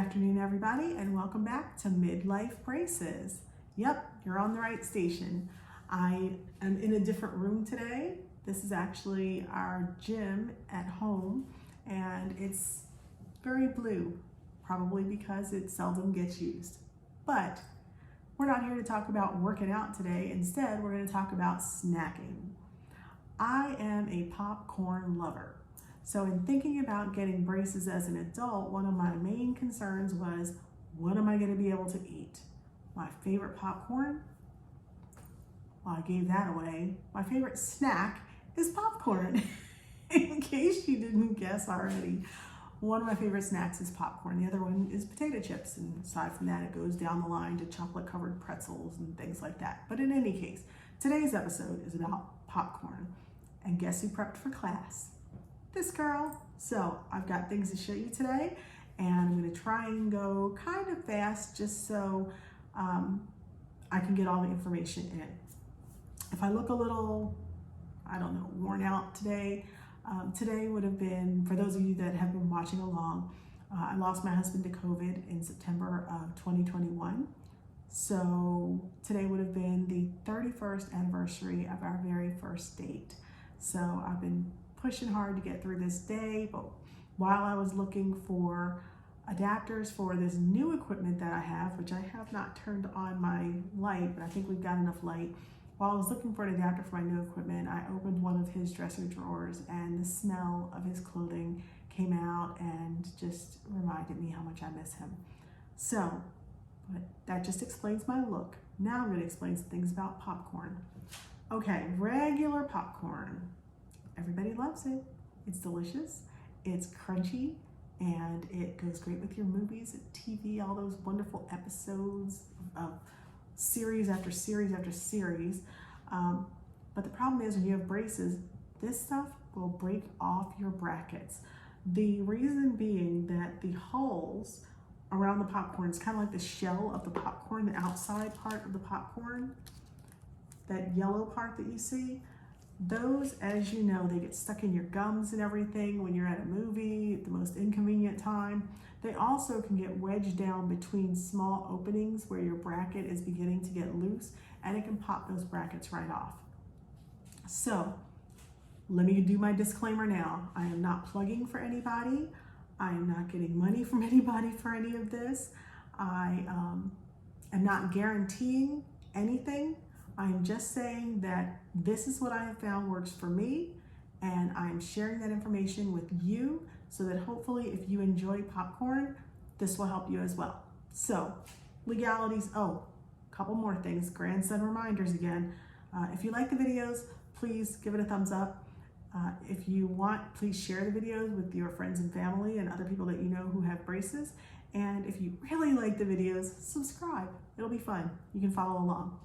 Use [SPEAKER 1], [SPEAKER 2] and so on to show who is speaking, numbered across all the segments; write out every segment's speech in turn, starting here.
[SPEAKER 1] afternoon, everybody, and welcome back to Midlife Braces. Yep, you're on the right station. I am in a different room today. This is actually our gym at home, and it's very blue, probably because it seldom gets used. But we're not here to talk about working out today. Instead, we're going to talk about snacking. I am a popcorn lover. So in thinking about getting braces as an adult, one of my main concerns was, what am I going to be able to eat? My favorite popcorn? Well, I gave that away. My favorite snack is popcorn. In case you didn't guess already, one of my favorite snacks is popcorn. The other one is potato chips. And aside from that, it goes down the line to chocolate covered pretzels and things like that. But in any case, today's episode is about popcorn. And guess who prepped for class? This girl. So I've got things to show you today, and I'm going to try and go kind of fast just so I can get all the information in. If I look a little, I don't know, worn out today, today would have been, for those of you that have been watching along, I lost my husband to COVID in September of 2021. So today would have been the 31st anniversary of our very first date. So I've been pushing hard to get through this day, but while I was looking for adapters for this new equipment that I have, which I have not turned on my light, but I think we've got enough light. While I was looking for an adapter for my new equipment, I opened one of his dresser drawers and the smell of his clothing came out and just reminded me how much I miss him. So, but that just explains my look. Now I'm going to explain some things about popcorn. Okay, regular popcorn. Everybody loves it. It's delicious, it's crunchy, and it goes great with your movies, TV, all those wonderful episodes of series after series after series. But the problem is when you have braces, this stuff will break off your brackets. The reason being that the holes around the popcorn is kind of like the shell of the popcorn, the outside part of the popcorn, that yellow part that you see. Those, as you know, they get stuck in your gums and everything when you're at a movie at the most inconvenient time. They also can get wedged down between small openings where your bracket is beginning to get loose, and it can pop those brackets right off. So let me do my disclaimer now. I am not plugging for anybody. I am not getting money from anybody for any of this. I am not guaranteeing anything. I'm just saying that this is what I have found works for me, and I'm sharing that information with you so that hopefully if you enjoy popcorn, this will help you as well. So, legalities, a couple more things, grandson reminders again. If you like the videos, please give it a thumbs up. If you want, please share the videos with your friends and family and other people that you know who have braces. And if you really like the videos, subscribe. It'll be fun. You can follow along.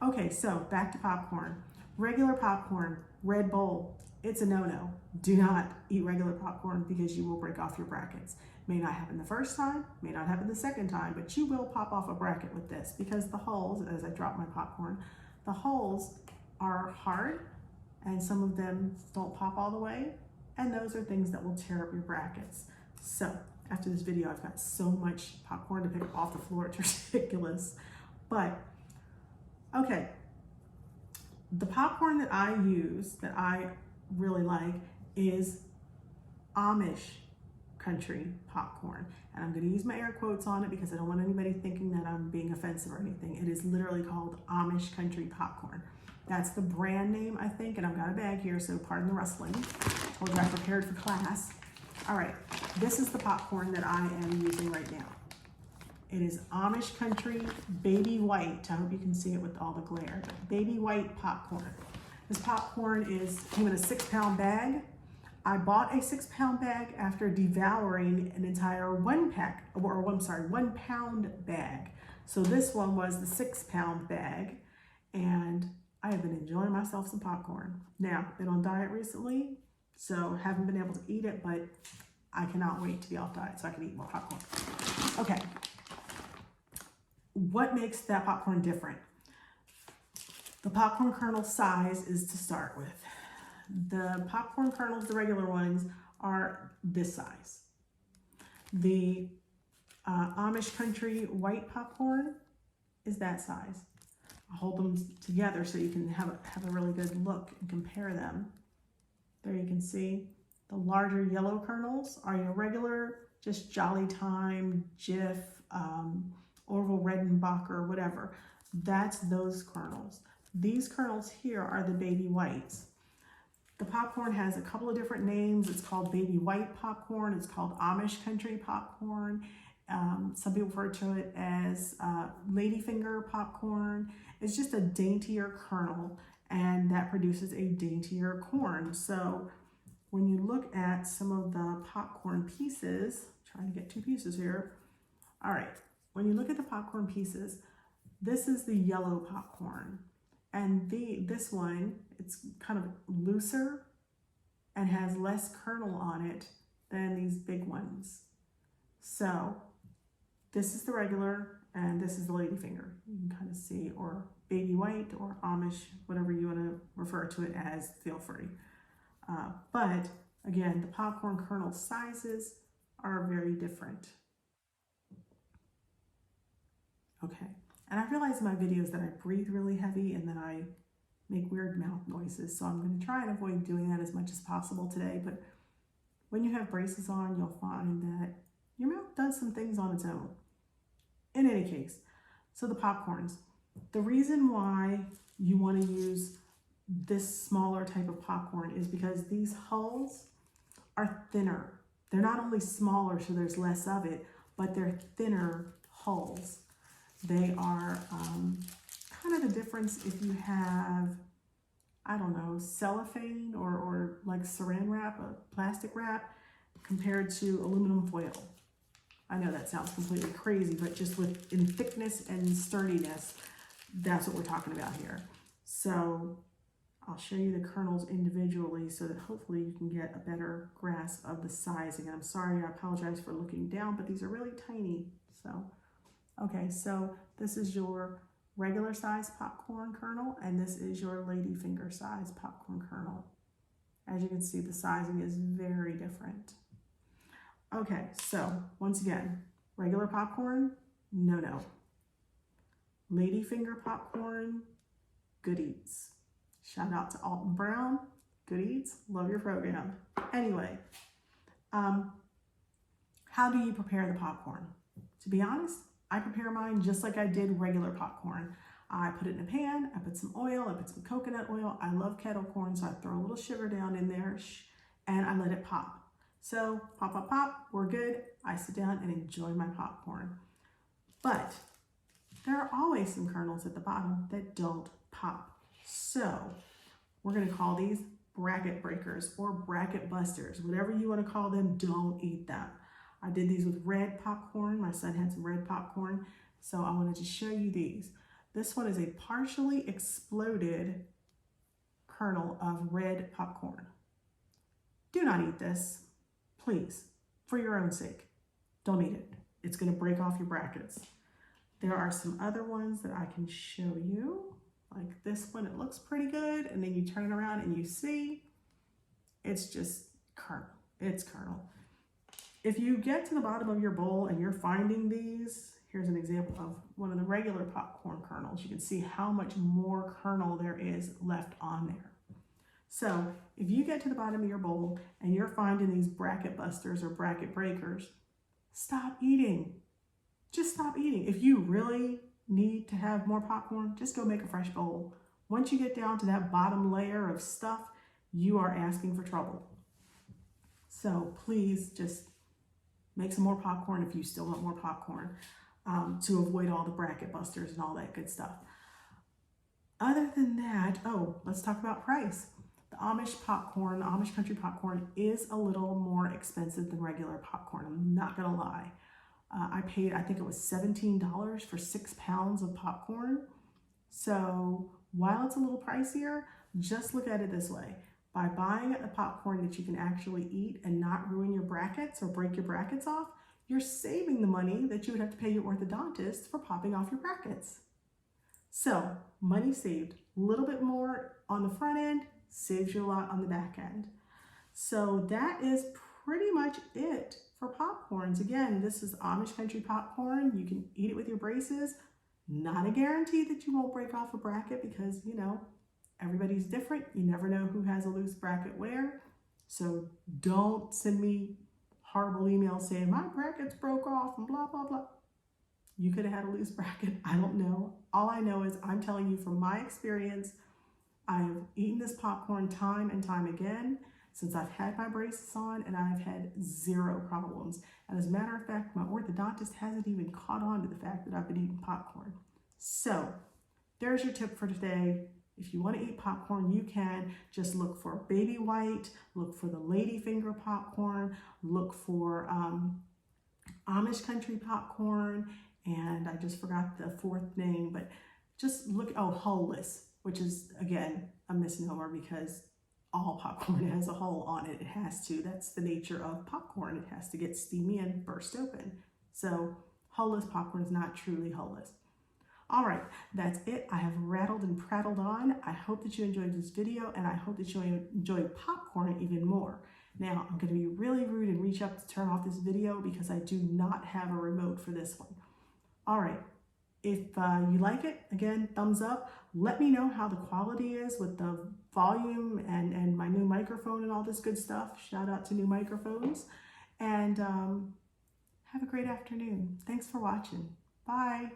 [SPEAKER 1] Okay, so back to popcorn. Regular popcorn, Red Bull, it's a no-no. Do not eat regular popcorn because you will break off your brackets. May not happen the first time, may not happen the second time, but you will pop off a bracket with this because the holes, as I drop my popcorn, the holes are hard and some of them don't pop all the way, and those are things that will tear up your brackets. So after this video, I've got so much popcorn to pick up off the floor, it's ridiculous. But okay, the popcorn that I use, that I really like, is Amish country popcorn. And I'm gonna use my air quotes on it because I don't want anybody thinking that I'm being offensive or anything. It is literally called Amish country popcorn. That's the brand name, I think, and I've got a bag here, so pardon the rustling. Told you I prepared for class. All right, this is the popcorn that I am using right now. It is Amish Country Baby White. I hope you can see it with all the glare. But Baby White popcorn. This popcorn came in a 6-pound bag. I bought a 6-pound bag after devouring an entire 1 pound bag. So this one was the 6-pound bag, and I have been enjoying myself some popcorn. Now, been on diet recently, so haven't been able to eat it, but I cannot wait to be off diet so I can eat more popcorn. Okay. What makes that popcorn different? The popcorn kernel size is to start with. The popcorn kernels, the regular ones, are this size. The Amish Country white popcorn is that size. I'll hold them together so you can have a really good look and compare them. There you can see the larger yellow kernels are your regular, just Jolly Time, Jif, Orville Redenbacher, whatever. That's those kernels. These kernels here are the baby whites. The popcorn has a couple of different names. It's called baby white popcorn. It's called Amish Country popcorn. Some people refer to it as ladyfinger popcorn. It's just a daintier kernel, and that produces a daintier corn. So when you look at some of the popcorn pieces, trying to get two pieces here. All right, when you look at the popcorn pieces, this is the yellow popcorn. And this one, it's kind of looser and has less kernel on it than these big ones. So this is the regular and this is the ladyfinger. You can kind of see, or baby white or Amish, whatever you want to refer to it as, feel free. But again, the popcorn kernel sizes are very different. Okay, and I realize in my videos that I breathe really heavy and that I make weird mouth noises, so I'm going to try and avoid doing that as much as possible today. But when you have braces on, you'll find that your mouth does some things on its own. In any case, so the popcorns. The reason why you want to use this smaller type of popcorn is because these hulls are thinner. They're not only smaller, so there's less of it, but they're thinner hulls. They are kind of the difference if you have, I don't know, cellophane or like saran wrap, a plastic wrap, compared to aluminum foil. I know that sounds completely crazy, but just in thickness and sturdiness, that's what we're talking about here. So I'll show you the kernels individually so that hopefully you can get a better grasp of the sizing. I'm sorry, I apologize for looking down, but these are really tiny. So, okay, so this is your regular size popcorn kernel, and this is your ladyfinger size popcorn kernel. As you can see, the sizing is very different. Okay, so once again, regular popcorn, no. Ladyfinger popcorn, good eats. Shout out to Alton Brown, good eats, love your program. Anyway, how do you prepare the popcorn? To be honest, I prepare mine just like I did regular popcorn. I put it in a pan, I put some oil, I put some coconut oil. I love kettle corn, so I throw a little sugar down in there and I let it pop. So pop, pop, pop, we're good. I sit down and enjoy my popcorn. But there are always some kernels at the bottom that don't pop. So we're gonna call these bracket breakers or bracket busters, whatever you wanna call them, don't eat them. I did these with red popcorn. My son had some red popcorn, so I wanted to show you these. This one is a partially exploded kernel of red popcorn. Do not eat this. Please, for your own sake, don't eat it. It's gonna break off your brackets. There are some other ones that I can show you. Like this one, it looks pretty good. And then you turn it around and you see, it's just kernel, it's kernel. If you get to the bottom of your bowl and you're finding these, here's an example of one of the regular popcorn kernels. You can see how much more kernel there is left on there. So if you get to the bottom of your bowl and you're finding these bracket busters or bracket breakers, stop eating. Just stop eating. If you really need to have more popcorn, just go make a fresh bowl. Once you get down to that bottom layer of stuff, you are asking for trouble. So please just make some more popcorn if you still want more popcorn, to avoid all the bracket busters and all that good stuff. Other than that, let's talk about price. The Amish popcorn, the Amish Country popcorn is a little more expensive than regular popcorn. I'm not gonna lie. I paid, I think it was $17 for 6 pounds of popcorn. So while it's a little pricier, just look at it this way. By buying a popcorn that you can actually eat and not ruin your brackets or break your brackets off, you're saving the money that you would have to pay your orthodontist for popping off your brackets. So money saved, a little bit more on the front end, saves you a lot on the back end. So that is pretty much it for popcorns. Again, this is Amish country popcorn. You can eat it with your braces. Not a guarantee that you won't break off a bracket because, you know, everybody's different. You never know who has a loose bracket where. So don't send me horrible emails saying my brackets broke off and blah, blah, blah. You could have had a loose bracket. I don't know. All I know is I'm telling you from my experience, I've eaten this popcorn time and time again since I've had my braces on, and I've had zero problems. And as a matter of fact, my orthodontist hasn't even caught on to the fact that I've been eating popcorn. So there's your tip for today. If you want to eat popcorn, you can. Just look for baby white, look for the ladyfinger popcorn, look for Amish country popcorn, and I just forgot the fourth name, but just look, oh, hull-less, which is, again, a misnomer because all popcorn has a hull on it. It has to. That's the nature of popcorn. It has to get steamy and burst open. So hull-less popcorn is not truly hull-less. All right, that's it. I have rattled and prattled on. I hope that you enjoyed this video, and I hope that you enjoyed popcorn even more. Now, I'm going to be really rude and reach up to turn off this video because I do not have a remote for this one. All right, if you like it, again, thumbs up. Let me know how the quality is with the volume and my new microphone and all this good stuff. Shout out to new microphones. And have a great afternoon. Thanks for watching. Bye.